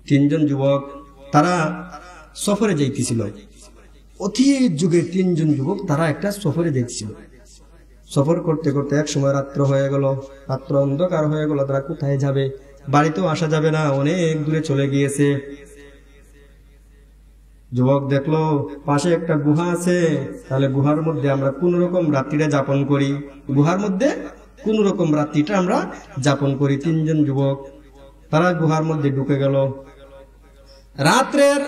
তিনজন যুবক তারা সফরে যাইতেছিল। অতীত যুগে তিনজন যুবক তারা একটা সফরে যাইতেছিল। সফর করতে করতে এক সময় রাত্র হয়ে গেল, রাত্র অন্ধকার হয়ে গেল। তারা কোথায় যাবে? বাড়িতেও আসা যাবে না, অনেক দূরে চলে গিয়েছে। যুবক দেখলো পাশে একটা গুহা আছে, তাহলে গুহার মধ্যে আমরা কোন রকম রাত্রিটা যাপন করি, গুহার মধ্যে কোন রকম রাত্রিটা আমরা যাপন করি। তিনজন যুবক তারা গুহার মধ্যে ঢুকে গেল। রাত্রের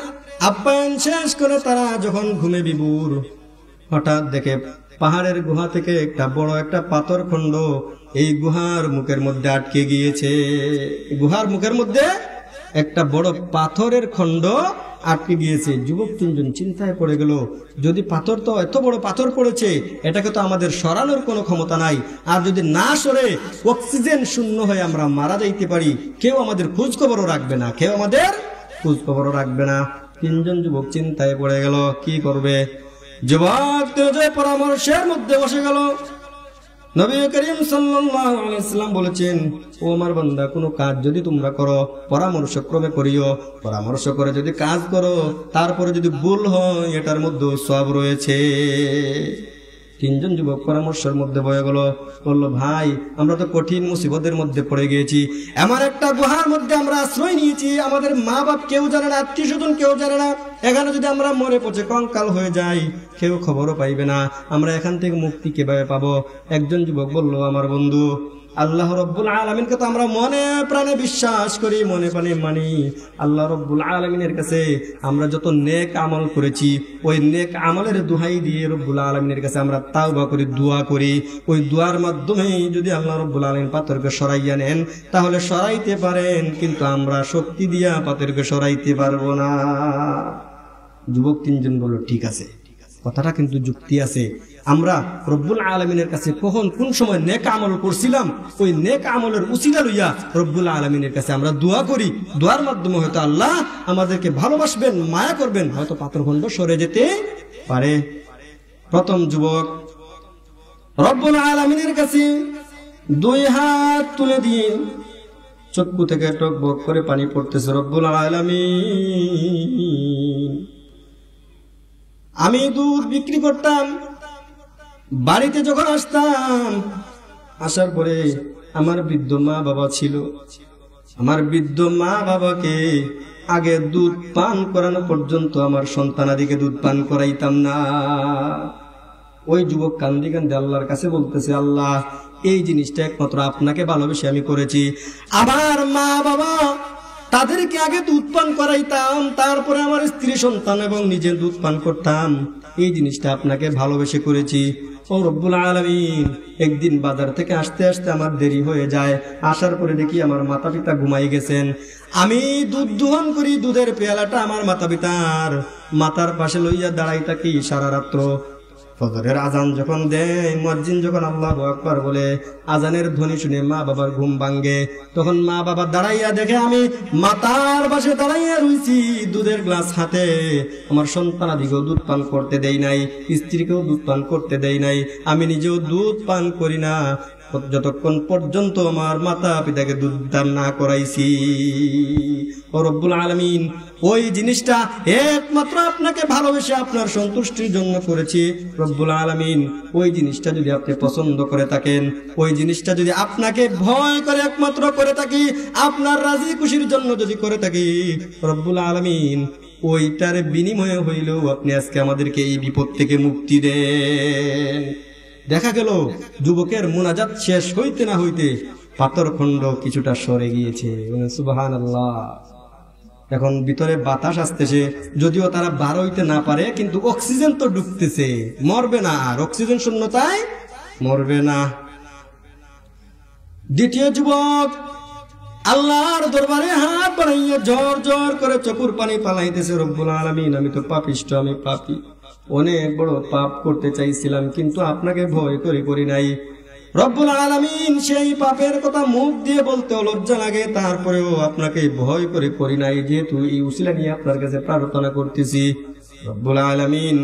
আপ্যায়ন শেষ করে তারা যখন ঘুমে বিভোর, হঠাৎ দেখে পাহাড়ের গুহা থেকে একটা বড় একটা পাথর খণ্ড এই গুহার মুখের মধ্যে আটকে গিয়েছে। গুহার মুখের মধ্যে একটা বড় পাথরের খণ্ড আটকে গিয়েছে। যুবক তিনজন চিন্তায় পড়ে গেল, যদি পাথর, তো এত বড় পাথর পড়েছে, এটাকে তো আমাদের সরানোর কোনো ক্ষমতা নাই। আর যদি না সরে অক্সিজেন শূন্য হয়ে আমরা মারা যাইতে পারি, কেউ আমাদের খোঁজ খবরও রাখবে না, কেউ আমাদের খোঁজ খবরও রাখবে না। তিনজন যুবক চিন্তায় পড়ে গেল, কি করবে? যুবক পরামর্শের মধ্যে বসে গেল। নবী করিম সাল্লাল্লাহু আলাইহি সাল্লাম বলেছেন, ও আমার বান্দা, কোনো কাজ যদি তোমরা করো পরামর্শ ক্রমে করিও। পরামর্শ করে যদি কাজ করো, তারপরে যদি ভুল হয়, এটার মধ্যে সওয়াব রয়েছে। তিনজন যুবক পরামর্শের মধ্যে বয়ে গেল, বলল, ভাই, আমরা তো কঠিন মুসিবতের মধ্যে পড়ে গিয়েছি। এমন একটা গুহার মধ্যে আমরা আশ্রয় নিয়েছি, আমাদের মা বাপ কেউ জানে না, আত্মীয় স্বজন কেউ জানে না। এখানে যদি আমরা মরে পচে কঙ্কাল হয়ে যাই, কেউ খবরও পাইবে না। আমরা এখান থেকে মুক্তি কিভাবে পাবো? একজন যুবক বলল, আমার বন্ধু, আল্লাহ রব্বুল আলামিনকে তো আমরা মনে প্রাণে বিশ্বাস করি, মনে প্রাণে মানি। আল্লাহ রব্বুল আলামিনের কাছে আমরা যত নেক আমল করেছি, ওই নেক আমলের দোহাই দিয়ে রব্বুল আলামিনের কাছে আমরা তাওবা করি, দোয়া করি। ওই দোয়ার মাধ্যমে যদি আল্লাহ রব্বুল আলামিন পাথরকে সরাইয়া নেন, তাহলে সরাইতে পারেন, কিন্তু আমরা শক্তি দিয়া পাথরকে সরাইতে পারবো না। যুবক তিনজন বলল, ঠিক আছে, কথাটা কিন্তু যুক্তি আছে। আমরা রব্বুল আলামিনের কাছে কখন কোন সময় নেক আমল করছিলাম, ওই নেক আমলের উসিলা লইয়া রব্বুল আলামিনের কাছে আমরা দোয়া করি। দোয়ার মাধ্যমে হয়তো আল্লাহ আমাদেরকে ভালোবাসবেন, মায়া করবেন, হয়তো পাথরখণ্ড সরে যেতে পারে। প্রথম যুবক রব্বুল আলামিনের কাছে দুই হাত তুলে দিয়ে চক্ষু থেকে টকবক করে পানি পড়তেছে। রব্বুল আলামিন, আমি দুধ বিক্রি করতাম, বাড়িতে যখন আসতাম, আসার পরে আমার বৃদ্ধ মা বাবা ছিল, আমার বৃদ্ধ মা বাবাকে আগে দুধ পান করানো পর্যন্ত আমার সন্তানাদিকে দুধ পান করাইতাম না। ওই যুবক কান্দি কান্দি আল্লাহর কাছে বলতেছে, আল্লাহ, এই জিনিসটা একমাত্র আপনাকে ভালোবেসে আমি করেছি। আমার মা বাবা তাদেরকে আগে দুধ পান করাইতাম, তারপরে আমার স্ত্রী সন্তান এবং নিজে দুধ পান করতাম। এই জিনিসটা আপনাকে ভালোবেসে করেছি। ও রব্বুল আলামিন, একদিন বাজার থেকে আসতে আসতে আমার দেরি হয়ে যায়। আসার পরে দেখি আমার মাতা পিতা ঘুমাই গেছেন। আমি দুধ দোহন করি, দুধের পেয়ালাটা আমার মাতা পিতার মাথার পাশে লইয়া দাঁড়াই থাকি সারা রাত্র। ফজরের আজান যখন দেয়, মুয়াজ্জিন যখন আল্লাহু আকবার বলে, আজানের ধ্বনি শুনে মা বাবার ঘুম ভাঙ্গে। তখন মা বাবা দাঁড়াইয়া দেখে আমি মাতার পাশে দাঁড়াইয়া রইছি, দুধের গ্লাস হাতে। আমার সন্তানাদিকেও দুধ পান করতে দেই নাই, স্ত্রীকেও দুধ পান করতে দেই নাই, আমি নিজেও দুধ পান করি না, যতক্ষণ পর্যন্ত আমার মাতা পিতাকে দুধ দান না করাইছি। ও রব্বুল আলামিন, ওই জিনিসটা একমাত্র আপনাকে ভালোবেসে আপনার সন্তুষ্টির জন্য করেছি। রব্বুল আলামিন, ওই জিনিসটা যদি আপনি পছন্দ করে থাকেন, ওই জিনিসটা যদি আপনাকে ভয় করে একমাত্র করে থাকি, আপনার রাজি খুশির জন্য যদি করে থাকি, রব্বুল আলামিন, ওইটার বিনিময়ে হইলেও আপনি আজকে আমাদেরকে এই বিপদ থেকে মুক্তি দেন। দেখা গেল যুবকের মুনাজাত শেষ হইতে না হইতে পাথরখণ্ড কিছুটা সরে গিয়েছে। সুবহানাল্লাহ। এখন ভিতরে বাতাস আসতেছে, যদিও তারা বার হইতে না পারে, কিন্তু অক্সিজেন তো ঢুকতেছে, মরবে না, আর অক্সিজেন শূন্যতায় মরবে না। দ্বিতীয় যুবক আল্লাহর দরবারে হাত বাড়াইয়া ঝর ঝর করে চকুর পানি পালাইতেছে। রব্বুল আলামিন, আমি তো পাপিষ্ঠ, আমি পাপী, অনেক বড় পাপ করতে চাইছিলাম, কিন্তু আপনাকে ভয় করে করি নাই। রব্বুল আলামিন, সেই পাপের কথা মুখ দিয়ে বলতে লজ্জা লাগে, তারপরেও আপনাকে ভয় করে করি নাই, যেহেতু এই উসিলা নিয়ে আপনার কাছে প্রার্থনা করতেছি। রব্বুল আলামিন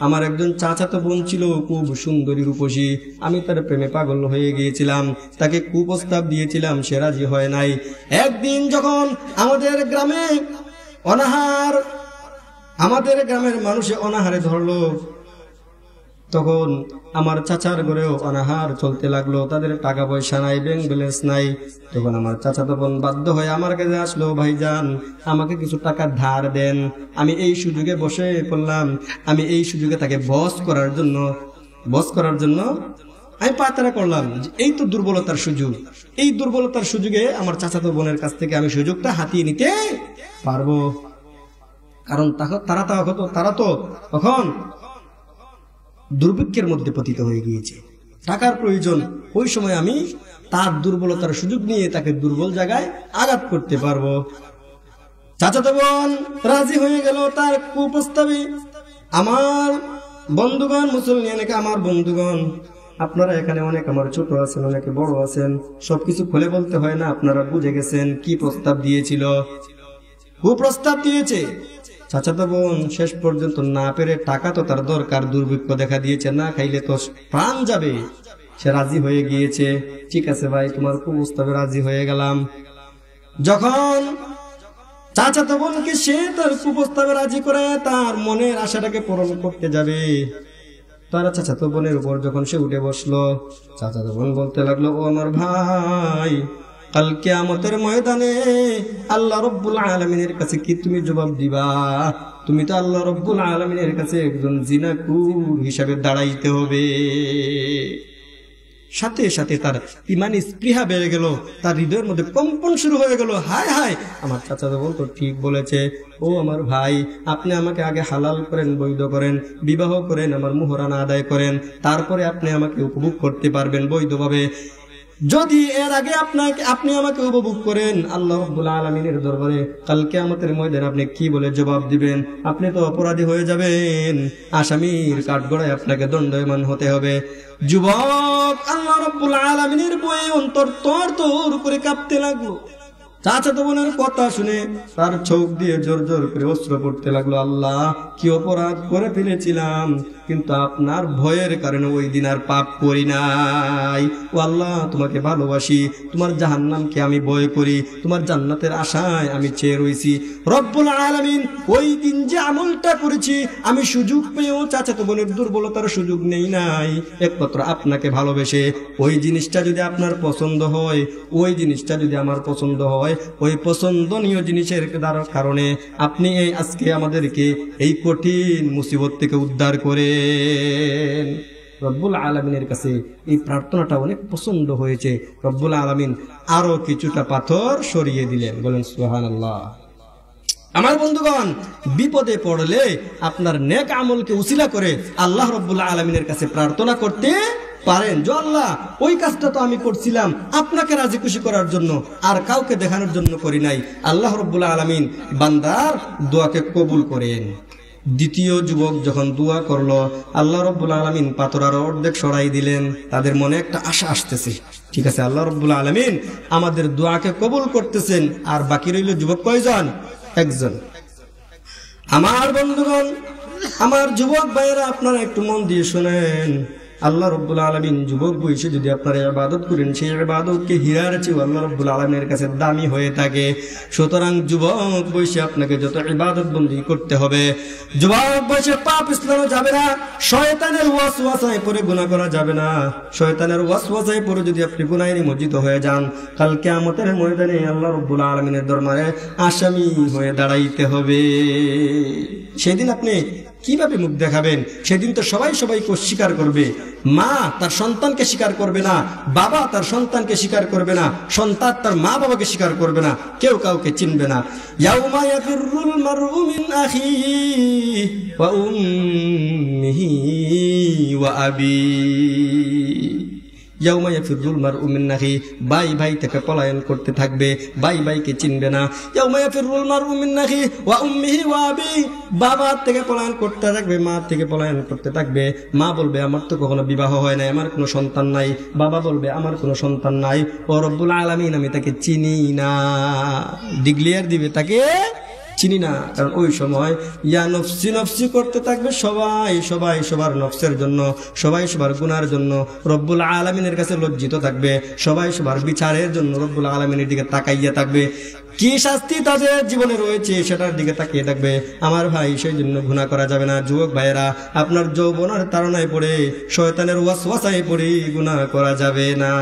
আমার একজন চাচাতো বোন ছিল, খুব সুন্দরী রূপসী, আমি তার প্রেমে পাগল হয়ে গিয়েছিলাম, তাকে কুপ্রস্তাব দিয়েছিলাম, সে রাজি হয় নাই। একদিন যখন আমাদের গ্রামের মানুষে অনাহারে ধরলো, তখন আমার চাচার ঘরেও অনাহার চলতে লাগলো, তাদের টাকা পয়সা নাই, ব্যাংক ব্যালেন্স নাই। তখন আমার চাচাতো বোন বাধ্য হয়ে আমার কাছে আসলো, ভাইজান আমাকে কিছু টাকা ধার দেন। আমি এই সুযোগে বসে পড়লাম, আমি এই সুযোগে তাকে বস করার জন্য আমি পায়তারা করলাম। এই তো দুর্বলতার সুযোগ, এই দুর্বলতার সুযোগে আমার চাচাতো বোনের কাছ থেকে আমি সুযোগটা হাতিয়ে নিতে পারবো। কারণ তারা তো তখন দুর্ভিক্ষের মধ্যে পতিত হয়ে গিয়েছে, টাকার প্রয়োজন। ওই সময় আমি তার দুর্বলতার সুযোগ নিয়ে তাকে দুর্বল জায়গায় আঘাত করতে পারবো। চাচাতো বোন রাজি হয়ে গেল তার কুপ্রস্তাবে। আমার বন্ধুগণ, মুসলমান আমার বন্ধুগণ, আপনারা এখানে অনেক আমার ছোট আছেন, অনেকে বড় আছেন, সবকিছু খুলে বলতে হয় না, আপনারা বুঝে গেছেন কি প্রস্তাব দিয়েছিল। কুপ্রস্তাব দিয়েছে। চাচাতো বোন শেষ পর্যন্ত না পেরে, টাকা তো তার দরকার, দুর্ভিক্ষ দেখা দিয়েছে, না খাইলে তো প্রাণ যাবে, সে রাজি হয়ে গিয়েছে। ঠিক আছে ভাই, তোমার কুপ্রস্তাবে রাজি হয়ে গেলাম। যখন চাচাতো বোনকে সে তার কুপ্রস্তাবে রাজি করে তার মনের আশাটাকে পূরণ করতে যাবে, তার চাচাতো বোনের উপর যখন সে উঠে বসলো, চাচাতো বোন বলতে লাগলো, ও আমার ভাই, কাল কিয়ামতের ময়দানে আল্লাহ রব্বুল আলামিনের কাছে কি তুমি জবাব দিবা? তুমি তো আল্লাহ রব্বুল আলামিনের কাছে একজন জিনাকুর হিসাবে দাঁড়াইতে হবে। সাথে সাথে তার ইমানি স্পৃহা বেড়ে গেল, তার হৃদয়ের মধ্যে কম্পন শুরু হয়ে গেল। হায় হায়, আমার চাচাতো বোন তো ঠিক বলেছে। ও আমার ভাই, আপনি আমাকে আগে হালাল করেন, বৈধ করেন, বিবাহ করেন, আমার মুহরানা আদায় করেন, তারপরে আপনি আমাকে উপভোগ করতে পারবেন বৈধভাবে। যদি এর আগে আপনি আমাকে উপভোগ করেন, আল্লাহ রাব্বুল আলামিনের দরবারে কাল কিয়ামতের ময়দানে আপনি কি বলে জবাব দিবেন? আপনি তো অপরাধী হয়ে যাবেন, আসামির কাঠগড়ায় আপনাকে দণ্ডায়মান হতে হবে। যুবক আল্লাহ রাব্বুল আলামিনের ভয়ে অন্তর তর করে কাঁপতে লাগলো। চাচাতো বোনের কথা শুনে তার চোখ দিয়ে জোর জোর করে অশ্র পড়তে লাগলো। আল্লাহ, কি অপরাধ করে ফেলেছিলাম, কিন্তু আপনার ভয়ের কারণে ওই দিন আর পাপ করি নাই। ও আল্লাহ, তোমাকে ভালোবাসি, তোমার জাহান্নামকে আমি ভয় করি, তোমার জান্নাতের আশায় আমি চেয়ে রয়েছি। রব্বুল আলামিন, ওই দিন যে আমলটা করেছি আমি সুযোগ পেয়েও চাচাতো বোনের দুর্বলতার সুযোগ নেই নাই, একমাত্র আপনাকে ভালোবেসে। ওই জিনিসটা যদি আপনার পছন্দ হয়, ওই জিনিসটা যদি আমার পছন্দ হয়, ওই পছন্দনীয় জিনিসের কারণে আপনি এই আজকে আমাদেরকে এই কঠিন মুসিবত থেকে উদ্ধার করেন। রব্বুল আলামিনের কাছে এই প্রার্থনাটা অনেক পছন্দ হয়েছে। রব্বুল আলামিন আরো কিছুটা পাথর সরিয়ে দিলেন। বলেন সুবহানাল্লাহ। আমার বন্ধুগণ, বিপদে পড়লে আপনার নেক আমলকে উসিলা করে আল্লাহ রব্বুল আলামিনের কাছে প্রার্থনা করতে পারেন যে আল্লাহ, ওই কাজটা তো আমি করছিলাম আপনাকে রাজি খুশি করার জন্য, আর কাউকে দেখানোর জন্য করি নাই। আল্লাহ রব্বুল আলামিন বান্দার দোয়াকে কবুল করেন। দ্বিতীয় যুবক যখন দোয়া করলো, আল্লাহ রব্বুল আলামিন পাথর আরো অর্ধেক সরাই দিলেন। তাদের মনে একটা আশা আসতেছে, ঠিক আছে আল্লাহ রব্বুল আলামিন আমাদের দোয়াকে কবুল করতেছেন। আর বাকি রইল যুবক কয়জন? একজন। আমার বন্ধুগণ, আমার যুবক ভাইয়েরা, আপনারা একটু মন দিয়ে শুনেন। আল্লাহ রব্বুল আলামিন যুবক বয়সে যদি আপনারা ইবাদত করেন, সেই ইবাদতকে হীরার চেয়ে আল্লাহ রব্বুল আলামিনের কাছে দামি হয়ে থাকে। সুতরাং যুবক বয়সে আপনাকে যত ইবাদত বন্দী করতে হবে, যুবক বয়সে পাপ ইসলামে যাবে না, শয়তানের ওয়াসওয়াসায় পড়ে গুনাহ করা যাবে না। শয়তানের ওয়াসওয়াসায় পড়ে যদি আপনি গুনাহে নিমজ্জিত হয়ে যান, কাল কিয়ামতের ময়দানে আল্লাহ রব্বুল আলামিনের দরবারে আসামি হয়ে দাঁড়াইতে হবে। সেদিন আপনি কিভাবে মুখ দেখাবেন? সেদিন তো সবাইকে স্বীকার করবে। মা তার সন্তানকে স্বীকার করবে না, বাবা তার সন্তানকে স্বীকার করবে না, সন্তান তার মা বাবাকে স্বীকার করবে না, কেউ কাউকে চিনবে না। ইয়াউমা ইয়াফিরুল মারউ মিন আখিহি ওয়া উম্মিহি ওয়া আবিহি। ইয়াউমা ইয়াফিরুল মারউ মিন আখিহি, ভাই ভাই থেকে পলায়ন করতে থাকবে, ভাই ভাইকে চিনবে না। ইয়াউমা ইয়াফিরুল মারউ মিন আখিহি ওয়া উম্মিহি ওয়া আবিহি, বাবা থেকে পলায়ন করতে থাকবে, মা থেকে পলায়ন করতে থাকবে। মা বলবে আমার তো কখনো বিবাহ হয় নাই, আমার কোনো সন্তান নাই। বাবা বলবে আমার কোনো সন্তান নাই। ও রব্বুল আলামিন, আমি তাকে চিনি না। ডিক্লেয়ার দিবে তাকে চিনি না, কারণ ওই সময় ইয়া নফসি নফসি করতে থাকবে, সবাই সবার নফসের জন্য, সবাই সবার গুনার জন্য রব্বুল আলামিনের কাছে লজ্জিত থাকবে, সবাই সবার বিচারের জন্য রব্বুল আলামিনের দিকে তাকাইয়া থাকবে। কি শাস্তি তাদের জীবনে রয়েছে সেটার দিকে তাকিয়ে থাকবে। আমার ভাই, সেই জন্য গুনাহ করা যাবে না। যুবক ভাইয়েরা, আপনার যৌবনের তাড়নায় পড়ে, শয়তানের ওয়াসওয়াসায় পড়ে গুনাহ করা যাবে না।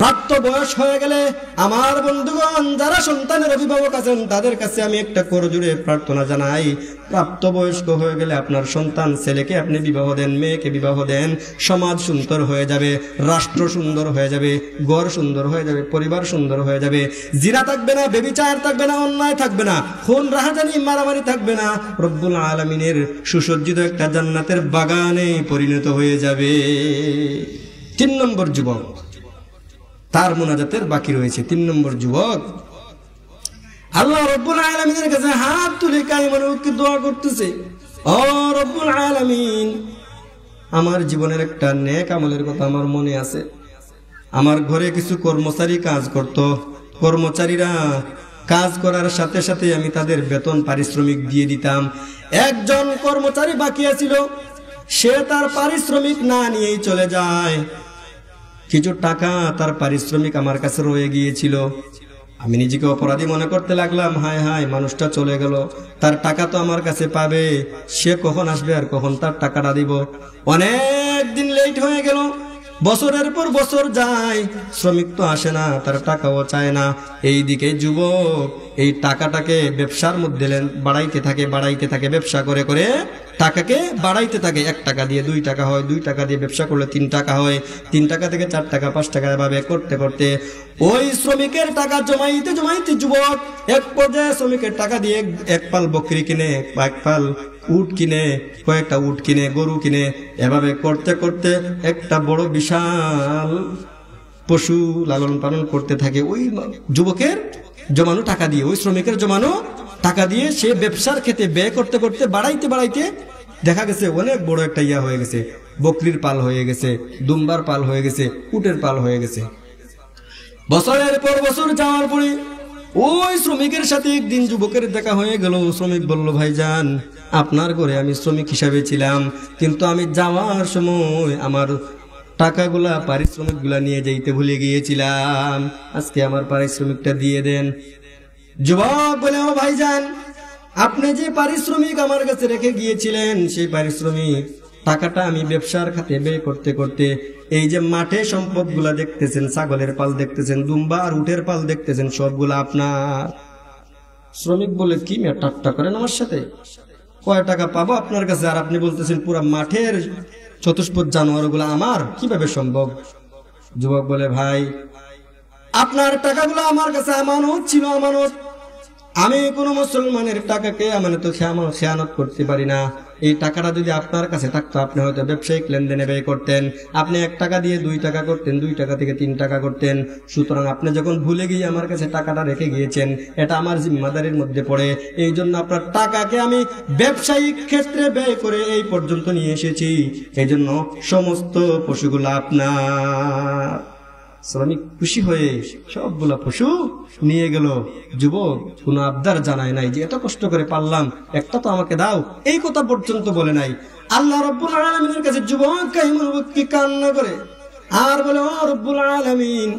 প্রাপ্ত বয়স হয়ে গেলে আমার বন্ধুগণ, যারা সন্তানের অভিভাবক আছেন, তাদের কাছে আমি একটা করজোড়ে প্রার্থনা জানাই, প্রাপ্তবয়স্ক হয়ে গেলে আপনার সন্তান ছেলেকে আপনি বিবাহ দেন, মেয়েকে বিবাহ দেন। সমাজ সুন্দর হয়ে যাবে, রাষ্ট্র সুন্দর হয়ে যাবে, ঘর সুন্দর হয়ে যাবে, পরিবার সুন্দর হয়ে যাবে। জিনা থাকবে না, ব্যভিচার থাকবে না, অন্যায় থাকবে না, খুন রাহাজানি মারামারি থাকবে না। রব্বুল আলামিনের সুসজ্জিত একটা জান্নাতের বাগানে পরিণত হয়ে যাবে। 3 নম্বর যুবক, তার মুনাজাতের বাকি রয়েছে। 3 নম্বর যুবক আল্লাহ রব্বুল আলামিনের কাছে হাত তুলে কায়মনোকে দোয়া করতেছে, ও রব্বুল আলামিন, আমার জীবনের একটা নেক আমলের কথা আমার মনে আছে। আমার ঘরে কিছু কর্মচারী কাজ করত, কর্মচারীরা কাজ করার সাথে সাথে আমি তাদের বেতন পারিশ্রমিক দিয়ে দিতাম। একজন কর্মচারী বাকি ছিল, সে তার পারিশ্রমিক না নিয়েই চলে যায়। কিছু টাকা তার পারিশ্রমিক আমার কাছে রয়ে গিয়েছিল। আমি নিজেকে অপরাধী মনে করতে লাগলাম, হায় হায়, মানুষটা চলে গেল, তার টাকা তো আমার কাছে পাবে, সে কখন আসবে আর কখন তার টাকাটা দিব। অনেক দিন লেট হয়ে গেল, বছরের পর বছর যায়, শ্রমিক তো আসে না, তার টাকাও চায় না। এইদিকে যুবক এই টাকাটাকে ব্যবসার মধ্যে বাড়াইতে থাকে, ব্যবসা করে করে টাকাকে বাড়াইতে থাকে। 1 টাকা দিয়ে 2 টাকা হয়, 2 টাকা দিয়ে ব্যবসা করলে 3 টাকা হয়, 3 টাকা থেকে 4 টাকা 5 টাকা এভাবে করতে করতে ওই শ্রমিকের টাকা জমাইতে যুবক এক পর্যায়ে শ্রমিকের টাকা দিয়ে 1 পাল বকরি কিনে, 1 পাল উট কিনে, কয়েকটা উট কিনে, গরু কিনে, এভাবে করতে করতে একটা বড় বিশাল পশু লালন পালন করতে থাকে। ওই যুবকের জমানো টাকা দিয়ে, ওই শ্রমিকের জমানো টাকা দিয়ে সে ব্যবসার ক্ষেত্রে ব্যয় করতে করতে বাড়াইতে দেখা গেছে অনেক বড় একটা ইয়া হয়ে গেছে। বকরির পাল হয়ে গেছে, দুম্বার পাল হয়ে গেছে, উটের পাল হয়ে গেছে। বছরের পর বছর যাওয়ার পরে ওই শ্রমিকের সাথে একদিন যুবকের দেখা হয়ে গেল। শ্রমিক বলল, ভাইজান, আপনার ঘরে আমি শ্রমিক হিসাবে ছিলাম, কিন্তু আমি যাওয়ার সময় আমার টাকাগুলা, পারিশ্রমিকগুলা নিয়ে যাইতে ভুলে গিয়েছিলাম, আজকে আমার পারিশ্রমিকটা দিয়ে দেন। যুবক বলে, ও ভাইজান, আপনি যে পারিশ্রমিক আমার কাছে রেখে গিয়েছিলেন, সেই পারিশ্রমিক টাকাটা আমি ব্যবসার খাতে ব্যয় করতে করতে এই যে মাঠে সম্পদগুলা দেখতেছেন, ছাগলের পাল দেখতেছেন, দুম্বা আর উটের পাল দেখতেছেন, সবগুলা আপনার। শ্রমিক বলে, কি মেয়ে ঠাট্টা করেন আমার সাথে? কয় টাকা পাবো আপনার কাছে, আর আপনি বলতেছেন পুরা মাঠের চতুষ্পদ জানোয়ারগুলো আমার, কিভাবে সম্ভব? যুবক বলে, ভাই, আপনার টাকাগুলো আমার কাছে আমানত ছিল, আমানত। আমি কোনো মুসলমানের টাকাকে খেয়ানত করতে পারি না। এই টাকাটা যদি আপনার কাছে থাকতো, আপনি হয়তো ব্যবসায়িক লেনদেনে ব্যয় করতেন। আপনি 1 টাকা দিয়ে 2 টাকা করতেন, 2 টাকা থেকে 3 টাকা করতেন। সুতরাং আপনি যখন ভুলে গিয়ে আমার কাছে টাকাটা রেখে গিয়েছেন, এটা আমার জিম্মাদারির মধ্যে পড়ে। এই জন্য আপনার টাকাকে আমি ব্যবসায়িক ক্ষেত্রে ব্যয় করে এই পর্যন্ত নিয়ে এসেছি। এই জন্য সমস্ত পশুগুলো আপনার। শ্রমিক খুশি হয়ে সবগুলা পশু নিয়ে গেল। যুবক কোন আবদার জানায় নাই যে এত কষ্ট করে পারলাম, একটা তো আমাকে দাও, এই কথা পর্যন্ত বলে নাই। আল্লাহ রাব্বুল আলামিনের কাছে যুবক কাহিমুলবক্তি কান্না করে আর বলে, ও রব্বুল আলামিন,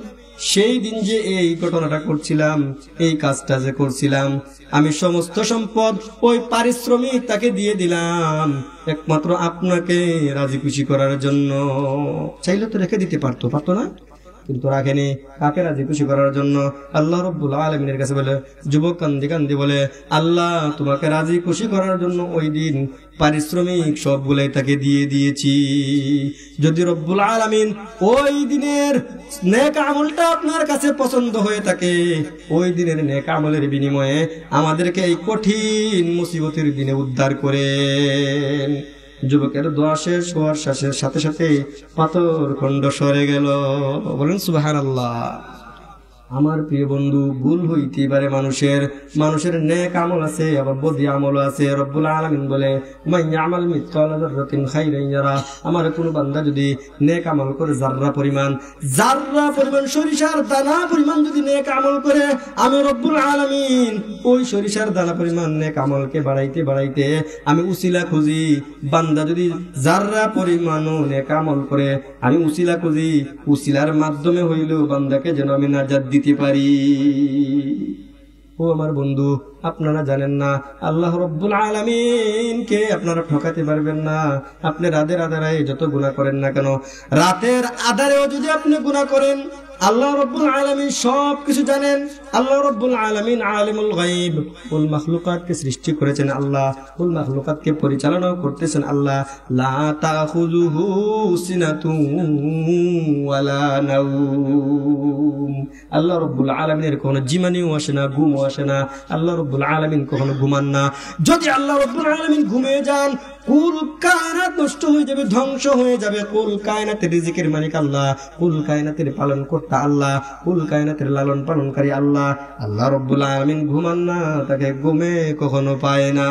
সেই দিন যে এই ঘটনাটা করছিলাম, এই কাজটা যে করছিলাম, আমি সমস্ত সম্পদ ওই পারিশ্রমিক তাকে দিয়ে দিলাম একমাত্র আপনাকে রাজি খুশি করার জন্য। চাইলে তো রেখে দিতে পারতো না, কিন্তু রাখেনি। কাকে রাজি খুশি করার জন্য? আল্লাহ রাব্বুল আলামিনের কাছে বলে, যুবক কান্দি বলে, আল্লাহ, তোমাকে রাজি খুশি করার জন্য ওই দিন পারিশ্রমিক সবগুলাই তাকে দিয়ে দিয়েছি। যদি রব্বুল আলামিন ওই দিনের নেক আমলটা আপনার কাছে পছন্দ হয়ে থাকে, ওই দিনের নেক আমলের বিনিময়ে আমাদেরকে এই কঠিন মুসিবতের দিনে উদ্ধার করেন। যুবকের দোয়া শেষ হওয়ার সাথে সাথে পাথর খণ্ড সরে গেল। বলেন সুবহানাল্লাহ। আমার প্রিয় বন্ধু, ভুল হইতে পারে মানুষের নেক আমল আছে, আবার বদি আমল আছে। রব্বুল আলামিন বলে মান ইয়ামাল মিসকালা যাররাতিন খাইরান ইয়ারা, আমার কোন বান্দা যদি নেক আমল করে জাররা পরিমাণ সরিষার দানা পরিমাণ যদি নেক আমল করে, আমি রব্বুল আলামিন ওই সরিষার দানা পরিমাণ নেক আমলকে বাড়াইতে আমি উসিলা খুঁজি। বান্দা যদি জাররা পরিমাণও নেক আমল করে, আমি উসিলা খুঁজি, উসিলার মাধ্যমে হইলেও বান্দাকে যেন আমি নাজাত দিতে পারি। ও আমার বন্ধু, আপনারা জানেন না আল্লাহ রব্বুল আলামিনকে আপনারা ঠকাতে পারবেন না। আপনি রাতের আধারে যত গুনাহ করেন না কেন, রাতের আধারেও যদি আপনি গুনাহ করেন, আল্লাহ রব্বুল আলামিন সব কিছু জানেন। আল্লাহ রব্বুল আলামিন আলিমুল গায়ব, কুল মাখলুকাতকে সৃষ্টি করেছেন আল্লাহ, কুল মাখলুকাতকে পরিচালনাও করতেছেন আল্লাহ। লা তাখুযুহু সিনাতুন ওয়ালা নাওম, আল্লাহ রব্বুল আলামিনের কোনো জিমানিও আসে না, ঘুমও আসে না। আল্লাহ রব্বুল আলামিন কখনো ঘুমান না। যদি আল্লাহ রব্বুল আলামিন ঘুমিয়ে যান, কুল কায়নাত নষ্ট হয়ে যাবে, ধ্বংস হয়ে যাবে। কুল কায়নাতের রিজিকের মালিক আল্লাহ, কুল কায়নাতের পালন কর্তা আল্লাহ, কুল কায়নাতের লালন পালনকারী আল্লাহ। আল্লাহ রব্বুল আলামিন ঘুমান না, তাকে ঘুমে কখনো পায় না।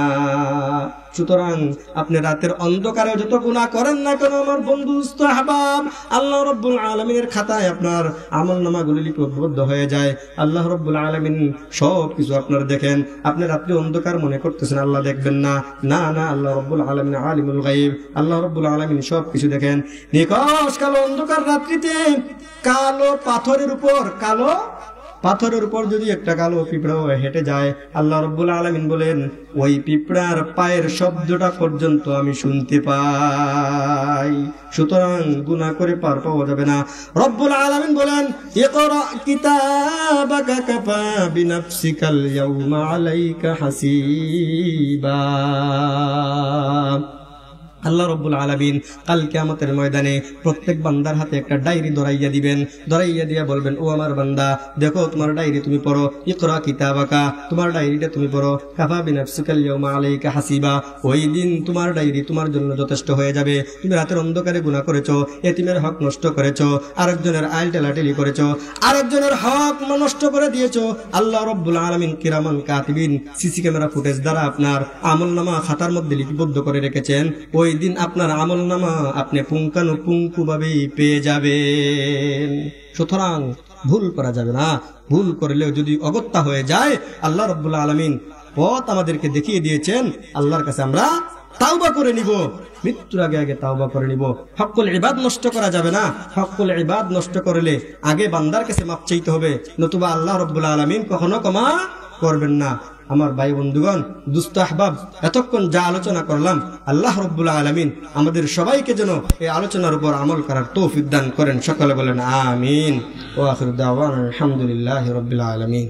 সুতরাং আপনি রাতের অন্ধকারে যত গুনাহ করেন না কেন আমার বন্ধু আহবাব, আল্লাহ রব্বুল আলামিনের খাতায় আপনার আমলনামাগুলি লিপিবদ্ধ হয়ে যায়। আল্লাহ রব্বুল আলামিন সব কিছু আপনার দেখেন। আপনি রাত্রে অন্ধকার মনে করতেছেন আল্লাহ দেখবেন না, না না, আল্লাহ রব্বুল আলামিন আলিমুল গায়ব, আল্লাহ রব্বুল আলামিন সব কিছু দেখেন। নিকষ কালো অন্ধকার রাত্রিতে কালো পাথরের উপর যদি একটা কালো পিঁপড়া হেঁটে যায়, আল্লাহ রব্বুল আলামিন বলেন ওই পিঁপড়ার পায়ের শব্দটা পর্যন্ত আমি শুনতে পাই। সুতরাং গুনাহ করে পার পাওয়া যাবে না। রব্বুল আলামিন বলেন ইকরা কিতাবাকা কাফা বিনাফসিকাল ইয়াউমা আলাইকা হাসিবা। আল্লাহ রব্বুল আলামিন কাল কিয়ামতের ময়দানে প্রত্যেক বান্দার হাতে একটা ডায়েরি ধরাইয়া দিবেন। ধরাইয়া দিয়া বলবেন, ও আমার বান্দা, দেখো তোমার ডায়েরি তুমি পড়ো। ইকরা কিতাবাকা, তোমার ডায়েরিটা তুমি পড়ো। কাফা বিনাফসিকাল ইয়াউমা আলাইকা হাসিবা, ওই দিন তোমার ডায়েরি তোমার জন্য যথেষ্ট হয়ে যাবে। তুমি রাতের অন্ধকারে গুনাহ করেছো, এতিমের হক নষ্ট করেছো, আরেকজনের আইল টেলাটেলি করেছো, আরেকজনের হক নষ্ট করে দিয়েছো। আল্লাহ রব্বুল আলামিন কিরামান কাতিবিন, সিসি ক্যামেরা ফুটেজ দ্বারা আপনার আমলনামা খাতার মধ্যে লিপিবদ্ধ করে রেখেছেন। ওই দিন আপনার আমলনামা আপনি পুঙ্খানুপুঙ্খভাবেই পেয়ে যাবেন। সুতরাং ভুল করা যাবে না। ভুল করলেও যদি অগত্যা হয়ে যায়, আল্লাহ রাব্বুল আলামিন পথ আমাদেরকে দেখিয়ে দিয়েছেন। আল্লাহর কাছে আমরা তাওবা করে নিব, মৃত্যুর আগে আগে তাওবা করে নিব। হকুল ইবাদ নষ্ট করা যাবে না। হকুল ইবাদ নষ্ট করলে আগে বান্দার কাছে মাপ চাইতে হবে, নতুবা আল্লাহ রাব্বুল আলামিন কখনো ক্ষমা করবেন না। আমার ভাই বন্ধুগণ, দুস্থ আহবাব, এতক্ষণ যা আলোচনা করলাম, আল্লাহ রাব্বুল আলামিন আমাদের সবাইকে যেন এই আলোচনার উপর আমল করার তৌফিক দান করেন। সকলে বলেন আমিন। ওয়া আখিরু দাওয়ানা আলহামদুলিল্লাহি রাব্বিল আলামিন।